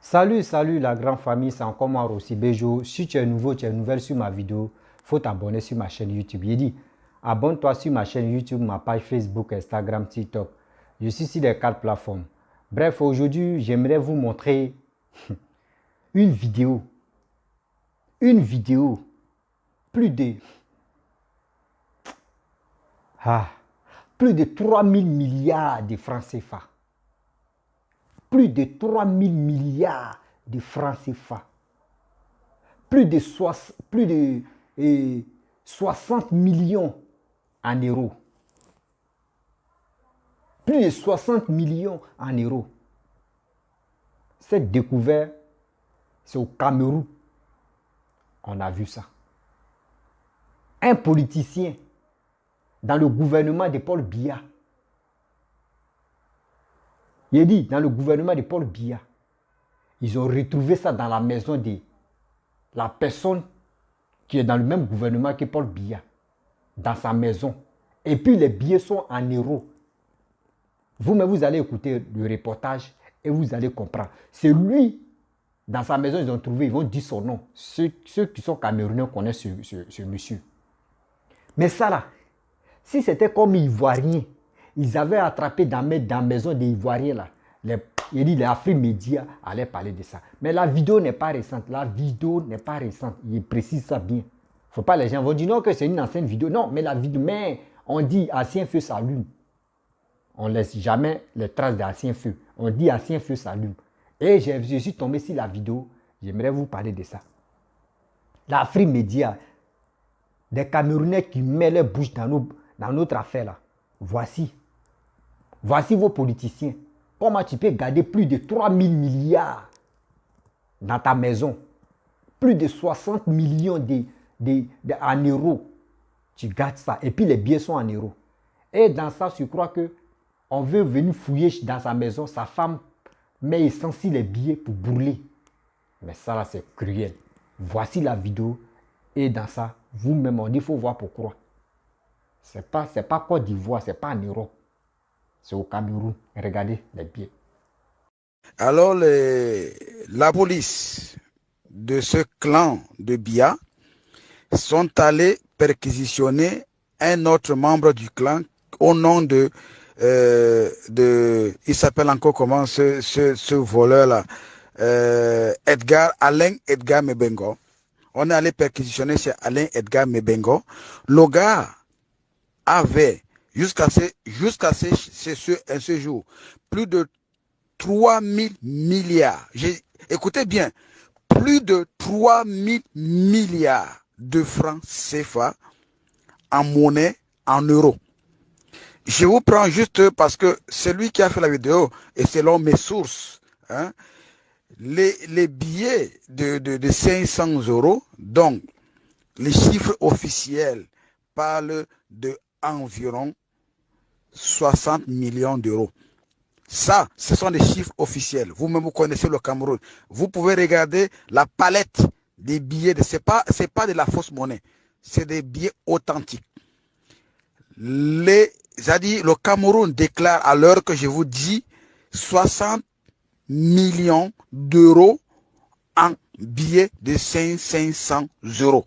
Salut la grande famille, c'est encore moi Rossi Bejo. Si tu es nouveau, tu es nouvelle sur ma vidéo, faut t'abonner sur ma chaîne YouTube. Il dit, abonne-toi sur ma chaîne YouTube, ma page Facebook, Instagram, TikTok. Je suis sur les 4 plateformes. Bref, aujourd'hui, j'aimerais vous montrer une vidéo. Plus de, ah, plus de 3000 milliards de francs CFA. Plus de 3000 milliards de francs CFA. Plus de 60 millions en euros. Plus de 60 millions en euros. Cette découverte, c'est au Cameroun. On a vu ça. Un politicien dans le gouvernement de Paul Biya. Il dit, dans le gouvernement de Paul Biya, ils ont retrouvé ça dans la maison de la personne qui est dans le même gouvernement que Paul Biya, dans sa maison. Et puis les billets sont en euros. Vous-même, vous allez écouter le reportage et vous allez comprendre. C'est lui, dans sa maison, ils ont trouvé, ils vont dire son nom. Ceux qui sont camerounais connaissent ce monsieur. Mais ça là, si c'était comme Ivoiriens, ils avaient attrapé dans la maison des Ivoiriens là. Il dit les Afrique Média allaient parler de ça. Mais la vidéo n'est pas récente. Il précise ça bien. Faut pas les gens vont dire non que c'est une ancienne vidéo. Non, mais la vidéo, mais on dit ancien feu s'allume. On ne laisse jamais les traces d'ancien feu. On dit ancien feu s'allume. Et je suis tombé sur la vidéo. J'aimerais vous parler de ça. L'Afrique Média, des Camerounais qui mettent les bouches dans notre affaire là. Voici vos politiciens. Comment tu peux garder plus de 3000 milliards dans ta maison? Plus de 60 millions en euros. Tu gardes ça. Et puis les billets sont en euros. Et dans ça, je crois qu'on veut venir fouiller dans sa maison. Sa femme met essentiellement les billets pour brûler. Mais ça là, c'est cruel. Voici la vidéo. Et dans ça, vous-même, on dit, il faut voir pourquoi. C'est pas Côte d'Ivoire, c'est pas en Europe. C'est au Cameroun. Regardez les billets. Alors, la police de ce clan de Biya sont allés perquisitionner un autre membre du clan au nom il s'appelle encore comment ce voleur-là, Alain Edgar Mebengo. On est allé perquisitionner chez Alain Edgar Mebengo. Le gars avait, jusqu'à ce jour, plus de 3000 milliards. Écoutez bien, plus de 3000 milliards de francs CFA en monnaie, en euros. Je vous prends juste parce que c'est lui qui a fait la vidéo et selon mes sources, hein, les billets de 500 €, donc les chiffres officiels parlent de environ 60 millions d'euros. Ça, ce sont des chiffres officiels. Vous-même, vous connaissez le Cameroun. Vous pouvez regarder la palette des billets. C'est pas de la fausse monnaie. C'est des billets authentiques. Le Cameroun déclare à l'heure que je vous dis 60 millions d'euros en billets de 500 €.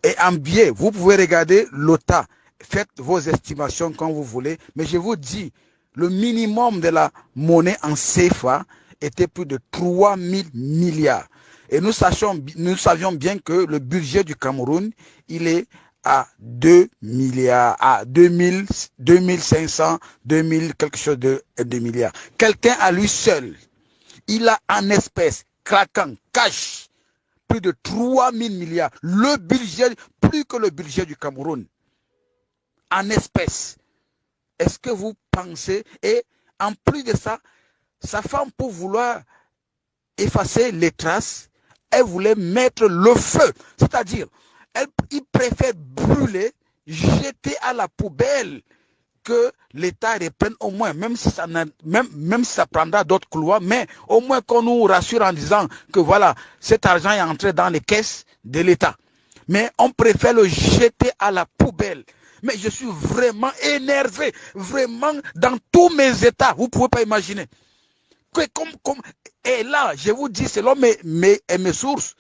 Et en billets, vous pouvez regarder l'OTA. Faites vos estimations quand vous voulez. Mais je vous dis, le minimum de la monnaie en CFA était plus de 3000 milliards. Et nous savions bien que le budget du Cameroun, il est à 2 milliards, à 2500, 2000, quelque chose de milliards. Quelqu'un à lui seul, il a en espèces, craquant, cash, plus de 3000 milliards. Le budget, plus que le budget du Cameroun. En espèces. Est-ce que vous pensez, et en plus de ça, sa femme, pour vouloir effacer les traces, elle voulait mettre le feu. C'est-à-dire, il préfère brûler, jeter à la poubelle, que l'État reprenne au moins, même si ça prendra d'autres couloirs, mais au moins qu'on nous rassure en disant que voilà, cet argent est entré dans les caisses de l'État. Mais on préfère le jeter à la poubelle. Mais je suis vraiment énervé, vraiment dans tous mes états. Vous ne pouvez pas imaginer. Et là, je vous dis, selon mes sources,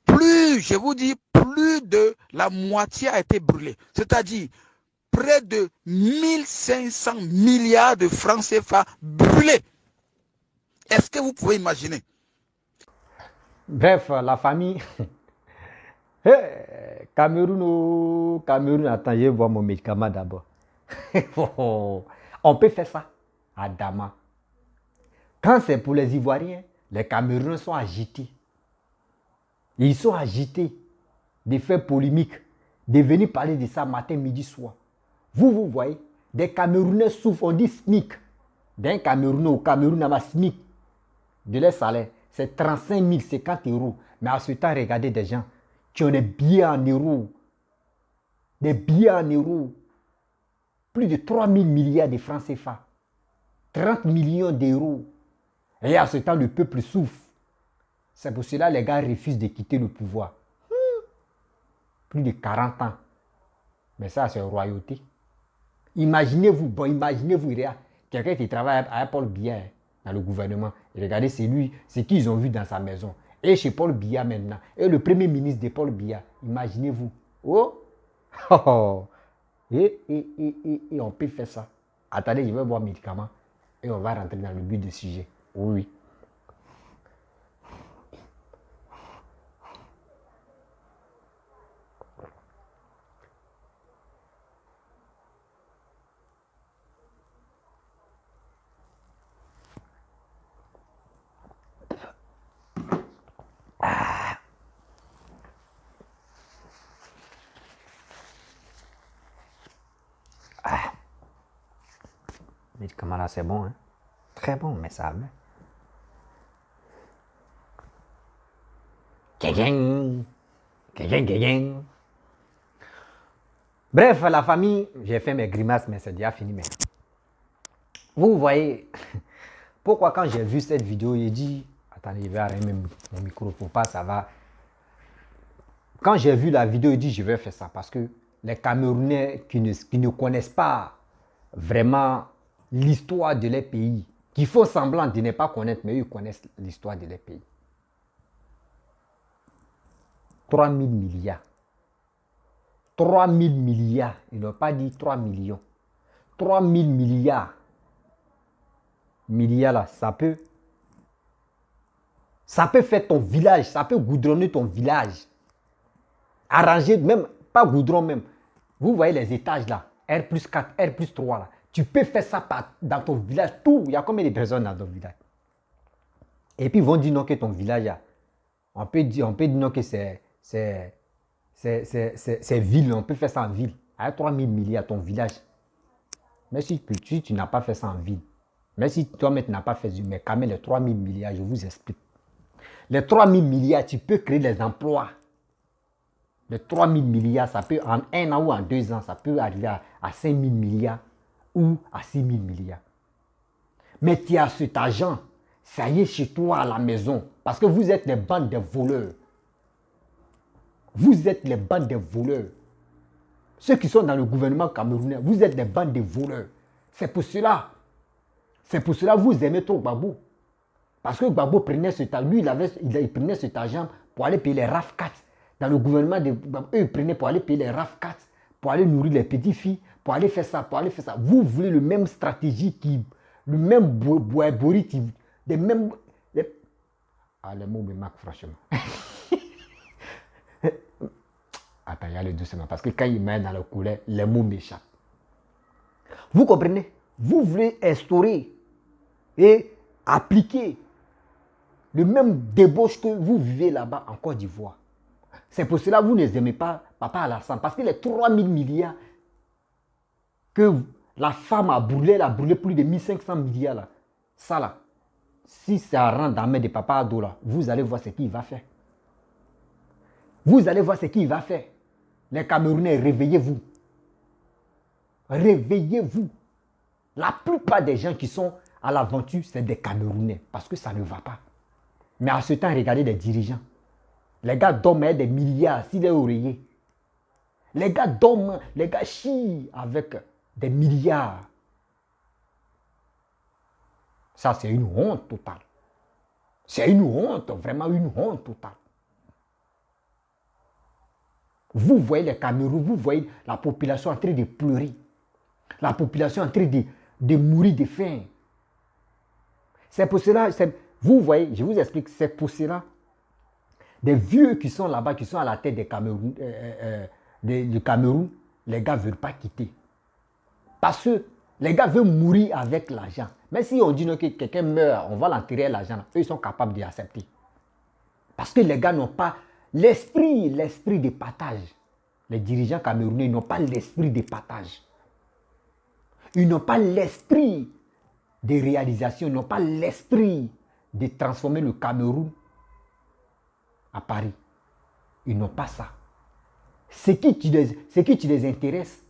plus, je vous dis, plus de la moitié a été brûlée. C'est-à-dire, près de 1500 milliards de francs CFA brûlés. Est-ce que vous pouvez imaginer? Bref, la famille. Cameroun, Cameroun, attends, je vais voir mon médicament d'abord. On peut faire ça à Dama. Quand c'est pour les Ivoiriens, les Camerounais sont agités. Ils sont agités de faire polémique, de venir parler de ça matin, midi, soir. Vous voyez, des Camerounais souffrent, on dit SMIC. D'un Camerounais au Cameroun, à ma SMIC, de leur salaire, c'est 35 000, 50 euros. Mais à ce temps, regardez des gens qui ont des billets en euros. Des billets en euros. Plus de 3 000 milliards de francs CFA. 30 millions d'euros. Et à ce temps, le peuple souffre. C'est pour cela que les gars refusent de quitter le pouvoir. Plus de 40 ans. Mais ça, c'est une royauté. Imaginez-vous, quelqu'un qui travaille à Paul Biya dans le gouvernement. Et regardez, c'est lui, c'est qui ils ont vu dans sa maison. Et chez Paul Biya maintenant. Et le premier ministre de Paul Biya. Imaginez-vous. Oh! Et on peut faire ça. Attendez, je vais boire médicament. Et on va rentrer dans le but du sujet. Oui. Le médicament là, c'est bon, hein? Très bon, mais ça va. Bref, la famille, j'ai fait mes grimaces, mais c'est déjà fini. Mais vous voyez, pourquoi quand j'ai vu cette vidéo, j'ai dit, attendez, je vais arrêter mon micro pour pas, ça va. Quand j'ai vu la vidéo, j'ai dit, je vais faire ça parce que les Camerounais qui ne connaissent pas vraiment l'histoire de leur pays, qui font semblant de ne pas connaître, mais ils connaissent l'histoire de leur pays. 3 000 milliards. 3 000 milliards. Ils n'ont pas dit 3 millions. 3 000 milliards. Milliards là, ça peut faire ton village, ça peut goudronner ton village. Arranger, même, pas goudron même. Vous voyez les étages là, R plus 4, R plus 3 là. Tu peux faire ça dans ton village, tout. Il y a combien de personnes dans ton village? Et puis ils vont dire non que ton village, là, on peut dire non que c'est ville, on peut faire ça en ville. Avec 3 000 milliards, ton village. Mais si tu n'as pas fait ça en ville, mais si toi-même tu n'as pas fait ça, mais quand même les 3 000 milliards, je vous explique. Les 3 000 milliards, tu peux créer des emplois. Les 3 000 milliards, ça peut, en 1 an ou en 2 ans, ça peut arriver à 5 000 milliards ou à 6 000 milliards. Mais tu as cet argent, ça y est chez toi à la maison, parce que vous êtes les bandes de voleurs. Vous êtes les bandes de voleurs. Ceux qui sont dans le gouvernement camerounais, vous êtes des bandes de voleurs. C'est pour cela que vous aimez trop Gbagbo. Parce que Gbagbo prenait cet argent, lui, il prenait cet argent pour aller payer les RAF4. Dans le gouvernement, eux, ils prenaient pour aller payer les RAF4, pour aller nourrir les petites filles, pour aller faire ça, Vous voulez le même stratégie, le même bois-boris, les mêmes... Ah, les mots me marquent franchement. Attends, il y a le doucement, parce que quand il met dans le couleur, les mots m'échappent. Vous comprenez? Vous voulez instaurer et appliquer le même débauche que vous vivez là-bas en Côte d'Ivoire. C'est pour cela que vous ne aimez pas Papa Alassane. Parce que les 3 000 milliards que la femme a brûlé, elle a brûlé plus de 1500 milliards. Là. Ça là, si ça rentre dans la main de Papa Ado, là, vous allez voir ce qu'il va faire. Vous allez voir ce qu'il va faire. Les Camerounais, réveillez-vous. Réveillez-vous. La plupart des gens qui sont à l'aventure, c'est des Camerounais. Parce que ça ne va pas. Mais à ce temps, regardez les dirigeants. Les gars dorment avec des milliards s'il est oreiller. Les gars dorment, les gars chient avec des milliards. Ça, c'est une honte totale. C'est une honte, vraiment une honte totale. Vous voyez les Cameroun, vous voyez la population en train de pleurer. La population en train de mourir de faim. C'est pour cela, vous voyez, je vous explique, c'est pour cela, des vieux qui sont là-bas, qui sont à la tête des Cameroun, du Cameroun, les gars ne veulent pas quitter. Parce que les gars veulent mourir avec l'argent. Mais si on dit que quelqu'un meurt, on va l'enterrer l'argent, eux ils sont capables d'accepter. Parce que les gars n'ont pas l'esprit de partage. Les dirigeants camerounais n'ont pas l'esprit de partage. Ils n'ont pas l'esprit de réalisation, ils n'ont pas l'esprit de transformer le Cameroun à Paris. Ils n'ont pas ça. Ce qui les intéresse,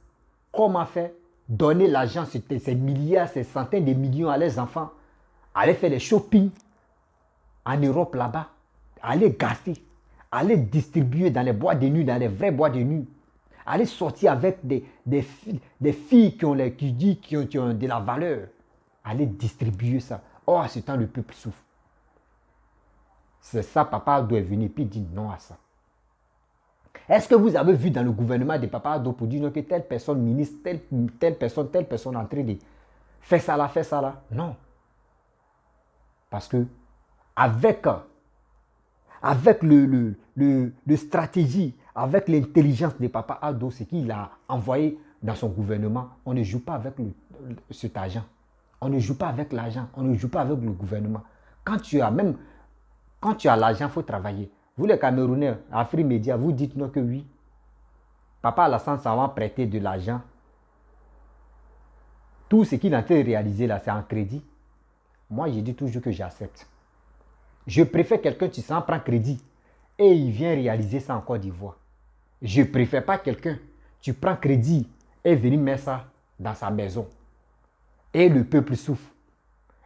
comment faire? Donner l'argent, ces milliards, ces centaines de millions à leurs enfants, aller faire des shopping en Europe là-bas, aller gaster, aller distribuer dans les boîtes de nuit, dans les vrais boîtes de nuit, aller sortir avec des filles qui ont de la valeur, aller distribuer ça. Oh, à ce temps, le peuple souffre. C'est ça, Papa doit venir puis dire non à ça. Est-ce que vous avez vu dans le gouvernement de Papa Ado pour dire que telle personne ministre, telle personne en train de faire ça là? Non. Parce que avec le stratégie, avec l'intelligence de Papa Ado, ce qu'il a envoyé dans son gouvernement, on ne joue pas avec cet argent. On ne joue pas avec l'argent, on ne joue pas avec le gouvernement. Quand tu as l'argent, il faut travailler. Vous les Camerounais, Afrique Média, vous dites non que oui. Papa Alassane s'en va prêter de l'argent. Tout ce qu'il est en train de réaliser là, c'est en crédit. Moi, je dis toujours que j'accepte. Je préfère quelqu'un qui s'en prend crédit et il vient réaliser ça en Côte d'Ivoire. Je ne préfère pas quelqu'un qui prend crédit et venir mettre ça dans sa maison. Et le peuple souffre.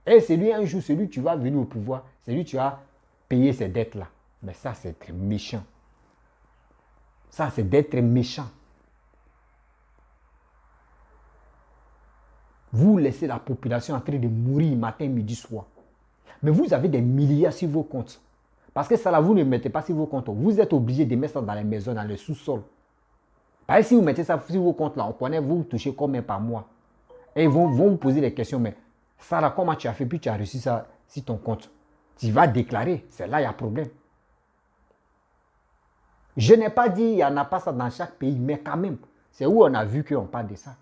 Et c'est lui un jour, tu vas venir au pouvoir, c'est lui tu vas payer ces dettes-là. Mais ça, c'est être méchant. Ça, c'est d'être méchant. Vous laissez la population en train de mourir matin, midi, soir. Mais vous avez des milliards sur vos comptes. Parce que ça là, vous ne mettez pas sur vos comptes. Vous êtes obligé de mettre ça dans les maisons, dans le sous-sol. Parce que si vous mettez ça sur vos comptes là, on connaît, vous touchez combien par mois. Et ils vont vous poser des questions. Mais ça là, comment tu as fait, puis tu as reçu ça sur ton compte? Tu vas déclarer. C'est là, il y a problème. Je n'ai pas dit qu'il n'y en a pas ça dans chaque pays, mais quand même, c'est où on a vu qu'on parle de ça.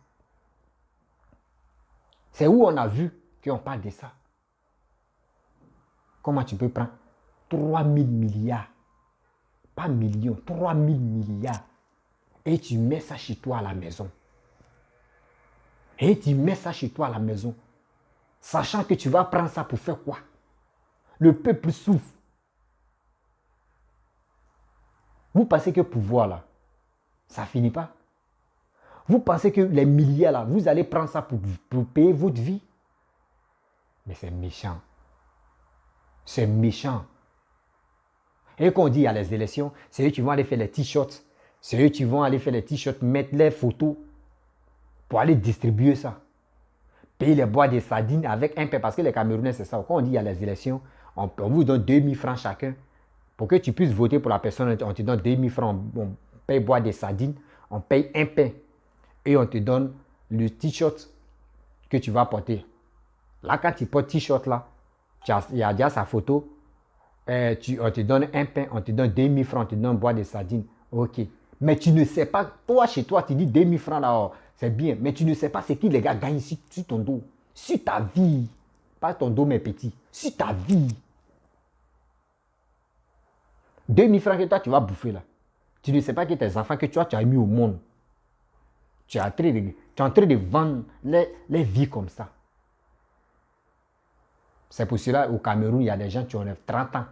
C'est où on a vu qu'on parle de ça. Comment tu peux prendre 3 000 milliards, pas millions, 3 000 milliards, et tu mets ça chez toi à la maison. Et tu mets ça chez toi à la maison, sachant que tu vas prendre ça pour faire quoi? Le peuple souffre. Vous pensez que pouvoir là, ça ne finit pas? Vous pensez que les milliards là, vous allez prendre ça pour payer votre vie? Mais c'est méchant. C'est méchant. Et quand on dit il y a les élections, c'est eux qui vont aller faire les t-shirts. C'est eux qui vont aller faire les t-shirts, mettre les photos pour aller distribuer ça. Payer les boîtes de sardines avec un pain. Parce que les Camerounais, c'est ça. Quand on dit il y a les élections, on vous donne 2 000 francs chacun. Pour que tu puisses voter pour la personne, on te donne 2 000 francs. On paye boire des sardines, on paye un pain. Et on te donne le t-shirt que tu vas porter. Là, quand tu portes t-shirt là, il y a déjà sa photo. On te donne un pain, on te donne 2 000 francs, on te donne boire des sardines. Ok. Mais tu ne sais pas, toi chez toi, tu dis 2 000 francs là, oh, c'est bien. Mais tu ne sais pas ce que les gars gagnent sur ton dos. Sur ta vie. Pas ton dos, mes petits. Sur ta vie. 2 000 francs que toi, tu vas bouffer là. Tu ne sais pas que tes enfants que tu as mis au monde. Tu es en train de vendre les vies comme ça. C'est pour cela au Cameroun, il y a des gens qui ont 30 ans,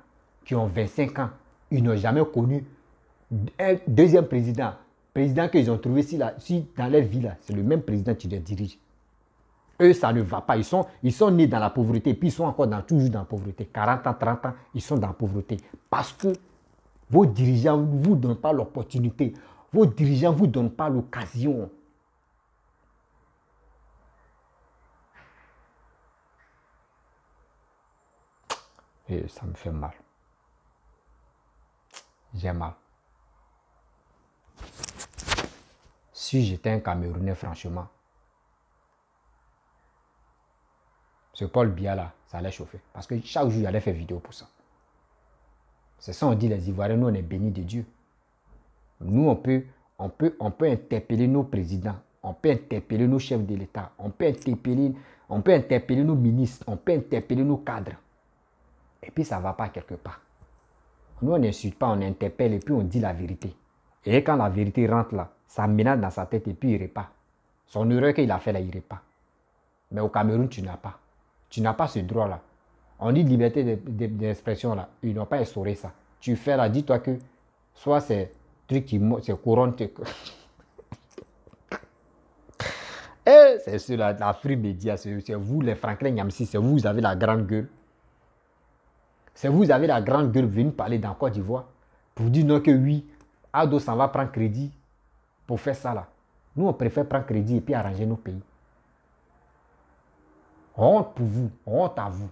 qui ont 25 ans. Ils n'ont jamais connu un deuxième président. Président qu'ils ont trouvé dans leur vie, c'est le même président qui les dirige. Eux, ça ne va pas. Ils sont nés dans la pauvreté, puis ils sont encore toujours dans la pauvreté. 40 ans, 30 ans, ils sont dans la pauvreté. Parce que vos dirigeants ne vous donnent pas l'opportunité. Vos dirigeants ne vous donnent pas l'occasion. Et ça me fait mal. J'ai mal. Si j'étais un Camerounais, franchement, ce Paul Biya là, ça allait chauffer. Parce que chaque jour, il allait faire vidéo pour ça. C'est ça, on dit les Ivoiriens, nous, on est bénis de Dieu. Nous, on peut interpeller nos présidents, on peut interpeller nos chefs de l'État, on peut interpeller nos ministres, on peut interpeller nos cadres. Et puis, ça ne va pas quelque part. Nous, on n'insulte pas, on interpelle et puis on dit la vérité. Et quand la vérité rentre là, ça menace dans sa tête et puis il repart. Son erreur qu'il a fait là, il repart. Mais au Cameroun, tu n'as pas. Tu n'as pas ce droit-là. On dit liberté d'expression là. Ils n'ont pas instauré ça. Tu fais là, dis-toi que soit c'est truc qui c'est couronne. Et c'est sur la Free Media, c'est vous les Franklin Nyamsi, c'est vous avez la grande gueule. C'est vous avez la grande gueule venue parler dans Côte d'Ivoire pour dire non que oui, Ado s'en va prendre crédit pour faire ça là. Nous on préfère prendre crédit et puis arranger nos pays. Honte pour vous, honte à vous.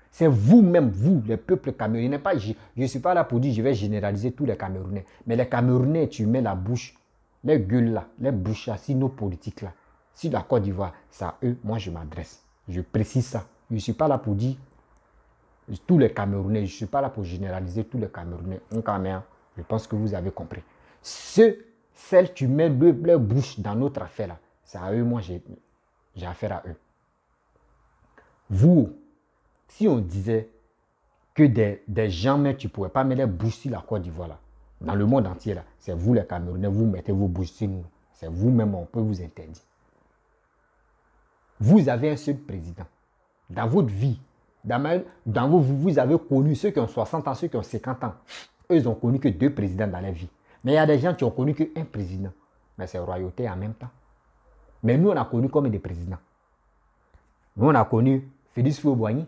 C'est vous-même, vous, le peuple camerounais. Je ne suis pas là pour dire je vais généraliser tous les Camerounais. Mais les Camerounais, tu mets la bouche, les gueules là, les bouches là, si nos politiques là, si la Côte d'Ivoire, c'est à eux, moi je m'adresse. Je précise ça. Je ne suis pas là pour dire tous les Camerounais. Je ne suis pas là pour généraliser tous les Camerounais. Je pense que vous avez compris. Celles tu mets leur bouche dans notre affaire là, c'est à eux, moi j'ai affaire à eux. Vous, si on disait que des gens, mais tu ne pourrais pas mettre les bouches sur la Côte d'Ivoire, là, dans le monde entier, là, c'est vous les Camerounais, vous mettez vos bouches sur nous. C'est vous-même, on peut vous interdire. Vous avez un seul président. Dans votre vie, vous avez connu ceux qui ont 60 ans, ceux qui ont 50 ans. Eux, ils n'ont connu que 2 présidents dans leur vie. Mais il y a des gens qui ont connu qu'un président. Mais c'est royauté en même temps. Mais nous, on a connu combien de présidents? Nous, on a connu Félix Houphouët-Boigny,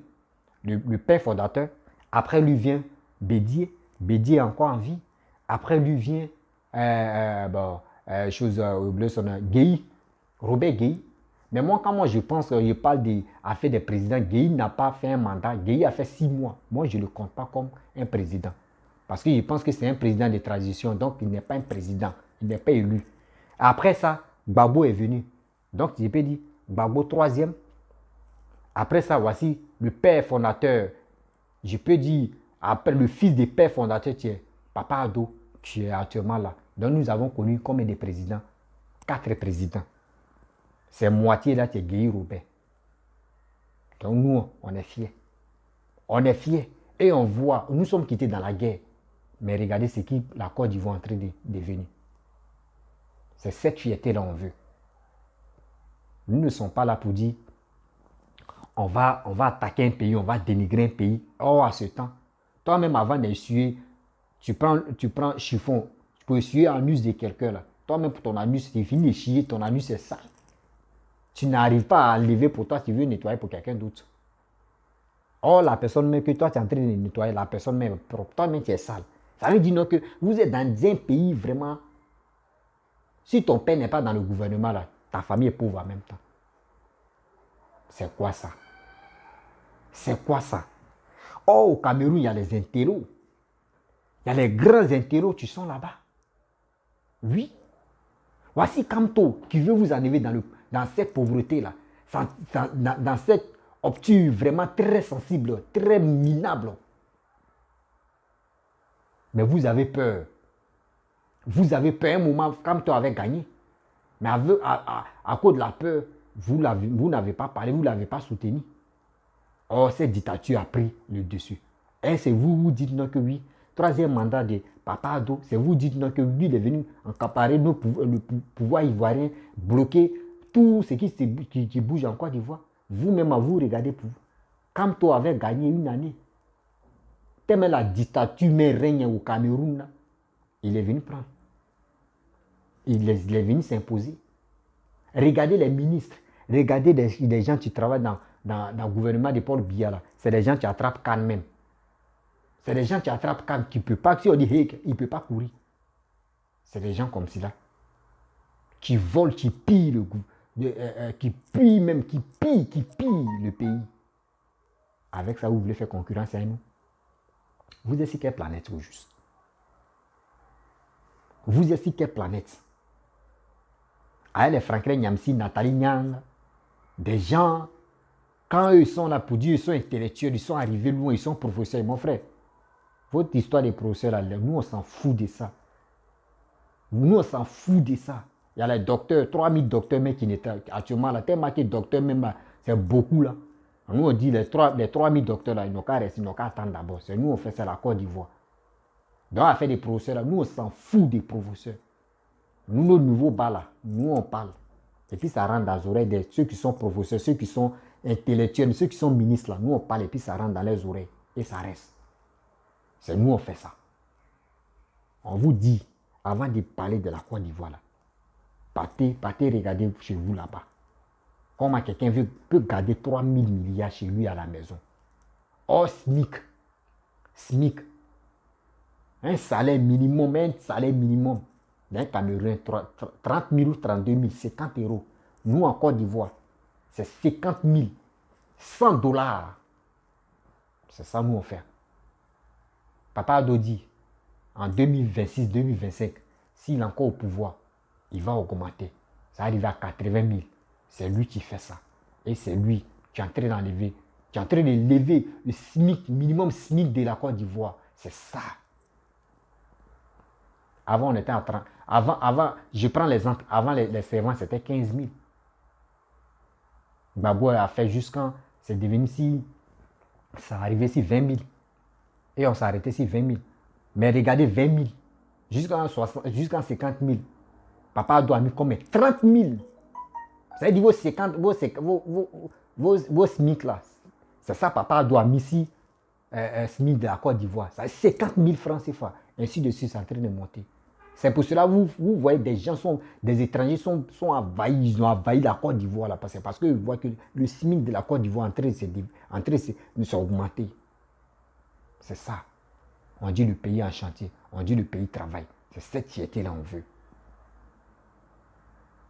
le père fondateur. Après lui vient Bédié. Bédié est encore en vie. Après lui vient Guèye, Robert Guèye. Mais moi, quand je pense, je parle d'affaires des présidents, Guèye n'a pas fait un mandat. Guèye a fait 6 mois. Moi, je ne le compte pas comme un président. Parce que je pense que c'est un président de transition. Donc, il n'est pas un président. Il n'est pas élu. Après ça, Gbagbo est venu. Donc, je peux dire, Gbagbo 3e. Après ça, voici le père fondateur. Je peux dire, après le fils du père fondateur, tu es Papa Ado, qui est actuellement là. Donc, nous avons connu combien de présidents? 4 présidents. C'est moitié là, tu es Guèye Robert. Donc, nous, on est fiers. On est fiers. Et on voit, nous sommes quittés dans la guerre. Mais regardez ce que la Côte d'Ivoire est en train de devenir. C'est cette fierté-là qu'on veut. Nous ne sommes pas là pour dire on va attaquer un pays, on va dénigrer un pays. Oh, à ce temps, toi-même avant d'essuyer, tu prends chiffon, tu peux essuyer l'anus de quelqu'un là. Toi-même pour ton anus, c'est fini de chier, ton anus est sale. Tu n'arrives pas à lever pour toi, tu veux nettoyer pour quelqu'un d'autre. Oh, la personne même que toi tu es en train de nettoyer, la personne même propre, toi-même tu es sale. Ça veut dire non, que vous êtes dans un pays vraiment. Si ton père n'est pas dans le gouvernement là, ta famille est pauvre en même temps. C'est quoi ça? C'est quoi ça? Oh, au Cameroun, il y a les intellos. Il y a les grands intellos qui sont là-bas. Oui. Voici Kamto qui veut vous enlever dans cette pauvreté-là. Dans cette obtus vraiment très sensible, très minable. Mais vous avez peur. Vous avez peur un moment, Kamto avait gagné. Mais à cause de la peur, vous n'avez pas parlé, vous ne l'avez pas soutenu. Or, cette dictature a pris le dessus. Et c'est vous dites non que oui. 3e mandat de Papa Ado, c'est vous dites non que lui, il est venu accaparer le pouvoir ivoirien, bloquer tout ce qui bouge en Côte d'Ivoire. Vous-même, vous regardez pour vous. Kamto avait gagné une année. Tellement la dictature règne au Cameroun, là, il est venu prendre. Il est venu s'imposer. Regardez les ministres, regardez les gens qui travaillent dans le gouvernement de Paul Biya. C'est des gens qui attrapent Cannes même. C'est des gens qui attrapent Cannes qui ne peuvent pas, si on dit hey, il ne peut pas courir. C'est des gens comme cela. Qui volent, qui pillent le goût. Qui pillent le pays. Avec ça, vous voulez faire concurrence à nous. Vous êtes sur quelle planète au juste? Vous êtes sur quelle planète? Avec les Franklin Nyamsi, Nathalie Nyang, des gens, quand eux ils sont là pour dire, ils sont intellectuels, ils sont arrivés loin, ils sont professeurs. Mon frère, votre histoire des professeurs, là, nous on s'en fout de ça. Nous on s'en fout de ça. Il y a les docteurs, 3000 docteurs, mais qui n'étaient actuellement là, tellement que docteurs, même là, c'est beaucoup là. Nous on dit les 3000 docteurs là, ils n'ont qu'à rester, ils n'ont qu'à attendre d'abord. C'est nous on fait ça à la Côte d'Ivoire. Donc on a fait des professeurs là, nous on s'en fout des professeurs. Nous, nos nouveaux bas là, nous on parle. Et puis ça rentre dans les oreilles de ceux qui sont professeurs, ceux qui sont intellectuels, ceux qui sont ministres là. Nous on parle et puis ça rentre dans les oreilles. Et ça reste. C'est nous on fait ça. On vous dit, avant de parler de la Côte d'Ivoire là, partez regarder chez vous là-bas. Comment quelqu'un peut garder 3000 milliards chez lui à la maison. Oh, SMIC. Un salaire minimum d'un Camerounais, 30 000 ou 32 000, 50 euros. Nous, en Côte d'Ivoire, c'est 50 000, 100 dollars. C'est ça, nous, on fait. Papa Ado dit, en 2026-2025, s'il est encore au pouvoir, il va augmenter. Ça arrive à 80 000. C'est lui qui fait ça. Et c'est lui qui est en train d'enlever, qui est en train de lever le SMIC, minimum SMIC de la Côte d'Ivoire. C'est ça. Avant, on était en train. Avant, je prends l'exemple. Avant, les servants, c'était 15 000. Gbagbo a fait jusqu'en. C'est devenu si. Ça arrivait si 20 000. Et on s'arrêtait si 20 000. Mais regardez, 20 000. Jusqu'en 50 000. Papa doit mis combien? 30 000. Ça veut dire vos SMIC là. C'est ça, papa doit mis ici. SMIC de la Côte d'Ivoire. Ça 50 000 francs CFA. Ainsi de suite, c'est en train de monter. C'est pour cela que vous voyez des gens, des étrangers sont envahis, ils ont envahi la Côte d'Ivoire là. Parce qu'ils voient que le SMIC de la Côte d'Ivoire est en train de s'augmenter. C'est ça. On dit le pays en chantier, on dit le pays travaille. C'est cette fierté-là on veut.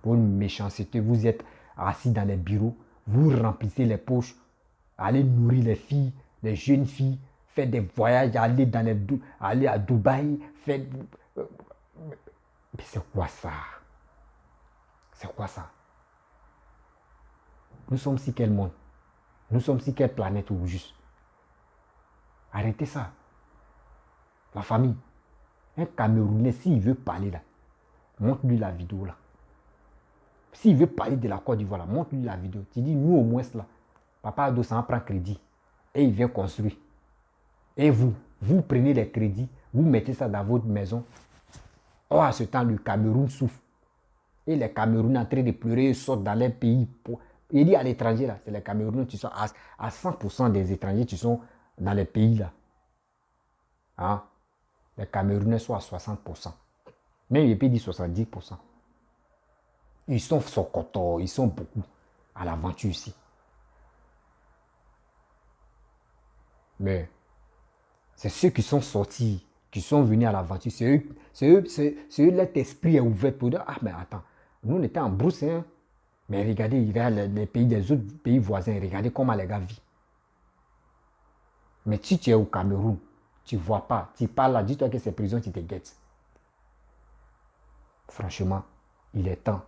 Pour une méchanceté, vous êtes assis dans les bureaux, vous remplissez les poches, allez nourrir les filles, les jeunes filles, faire des voyages, aller à Dubaï, faire... Mais c'est quoi ça? C'est quoi ça? Nous sommes si quel monde? Nous sommes si quelle planète ou juste? Arrêtez ça. La famille. Un Camerounais, s'il veut parler là, montre-lui la vidéo là. S'il veut parler de la Côte d'Ivoire là, montre-lui la vidéo. Tu dis, nous au moins là, Papa Ado s'en prend crédit. Et il vient construire. Et vous prenez les crédits, vous mettez ça dans votre maison. Oh, à ce temps, le Cameroun souffre. Et les Camerounais en train de pleurer, ils sortent dans les pays. Il dit à l'étranger, là, c'est les Camerounais qui sont à 100% des étrangers qui sont dans les pays là. Hein? Les Camerounais sont à 60%. Même les pays disent 70%. Ils sont Sokoto, ils sont beaucoup à l'aventure ici. Mais c'est ceux qui sont sortis, qui sont venus à l'aventure. C'est eux, leur esprit est ouvert pour dire, ah mais attends, nous on était en brousse, hein, mais regardez, les pays des autres pays voisins, regardez comment les gars vivent. Mais si tu es au Cameroun, tu ne vois pas, tu parles là, dis-toi que ces prisons, tu te guettes. Franchement, il est temps.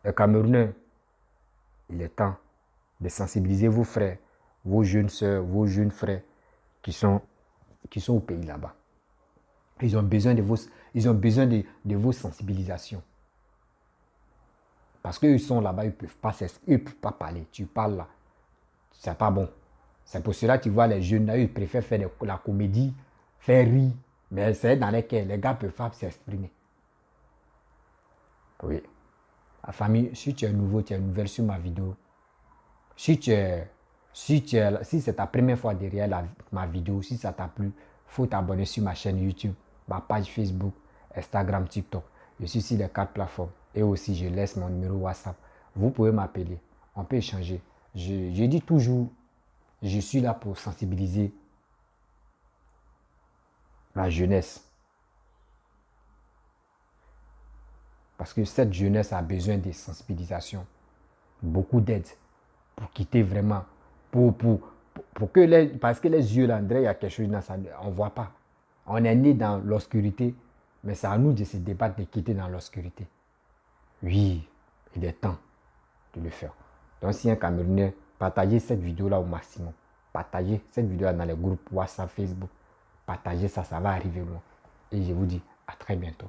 Les Camerounais, il est temps de sensibiliser vos frères, vos jeunes soeurs, vos jeunes frères qui sont au pays là-bas. Ils ont besoin de vos sensibilisations. Parce qu'eux, ils sont là-bas, ils ne peuvent pas parler. Tu parles là, c'est pas bon. C'est pour cela que tu vois les jeunes là, ils préfèrent faire la comédie, faire rire. Mais c'est dans lesquels les gars peuvent pas s'exprimer. Oui. La famille, si tu es nouveau, tu es nouvelle sur ma vidéo. Si c'est ta première fois derrière ma vidéo, si ça t'a plu, il faut t'abonner sur ma chaîne YouTube, ma page Facebook, Instagram, TikTok. Je suis sur les 4 plateformes. Et aussi, je laisse mon numéro WhatsApp. Vous pouvez m'appeler. On peut échanger. Je dis toujours, je suis là pour sensibiliser la jeunesse. Parce que cette jeunesse a besoin de sensibilisation, beaucoup d'aide pour quitter vraiment, pour Parce que les yeux là, André, il y a quelque chose dans ça, on ne voit pas. On est né dans l'obscurité, mais c'est à nous de se débattre, de quitter dans l'obscurité. Oui, il est temps de le faire. Donc si un Camerounais, partagez cette vidéo-là au maximum. Partagez cette vidéo-là dans les groupes WhatsApp, Facebook. Partagez ça, ça va arriver loin. Et je vous dis à très bientôt.